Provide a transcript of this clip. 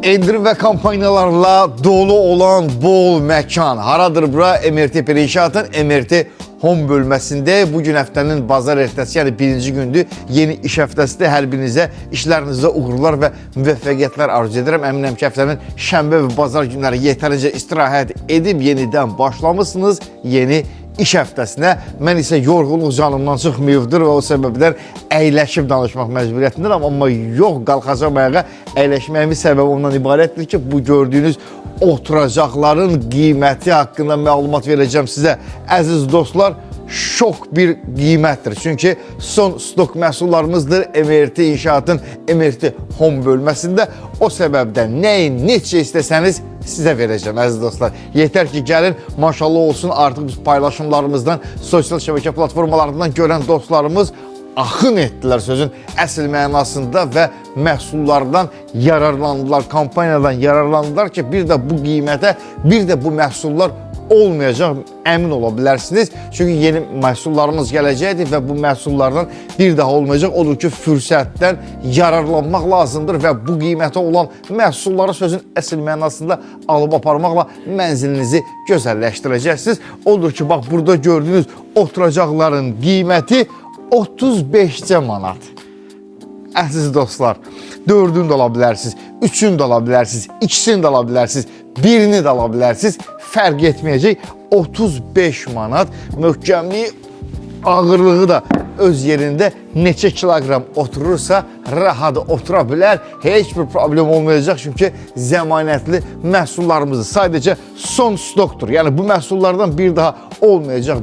Endirim və kampanyalarla dolu olan bol məkan. Haradır bura? MRT Perişatın MRT Home bölməsində. Bugün həftənin bazar ertəsi, yəni birinci gündür. Yeni iş həftəsidir. Hər birinizə işlərinizdə uğurlar və müvəffəqiyyətlər arzu edirəm. Əminəm ki, həftənin şənbə və bazar günləri yetərincə istirahət edib yenidən başlamışsınız yeni iş həftəsinə. Mən isə yorğunluq canımdan çıxmayıbdır və o səbəbdən əyləşib danışmaq məcburiyyətindəyəm. Amma yox, qalxacaq ayağa. Əyləşməyimin səbəbi ondan ibarətdir ki, bu gördüyünüz oturacaqların qiyməti haqqında məlumat verəcəm sizə. Əziz dostlar, şok bir qiymətdir. Çünki son stok məhsullarımızdır MRT İnşaatın MRT Home bölməsində. O səbəbdən nəyin, neçə istəsəniz sizə verəcəm, əziz dostlar. Yetər ki, gəlin, maşallah olsun, artıq biz paylaşımlarımızdan, sosial şəbəkə platformalarından görən dostlarımız axın etdilər sözün əsl mənasında və məhsullardan yararlandılar, kampaniyadan yararlandılar ki, bir də bu qiymətə, bir də bu məhsullar olmayacaq, əmin ola bilərsiniz. Çünki yeni məhsullarımız gələcəkdir və bu məhsullardan bir daha olmayacaq. Odur ki, fürsətdən yararlanmaq lazımdır və bu qiymətə olan məhsulları sözün əsl mənasında alıb aparmaqla mənzilinizi gözəlləşdirəcəksiniz. Odur ki, bax, burada gördüyünüz oturacaqların qiyməti 35 manat. Əziz dostlar, 4-ünü də ala bilərsiniz, 3-ünü də ala bilərsiniz, 2-sini də ala bilərsiniz, 1-ni də ala bilərsiniz. Fərq etməyəcək, 35 manat. Möhkəmliyi, ağırlığı da öz yerində neçə kiloqram oturursa rahat otura bilər. Heç bir problem olmayacaq, çünki zəmanətli məhsullarımızdır. Sadəcə son stokdur. Yəni bu məhsullardan bir daha olmayacaq.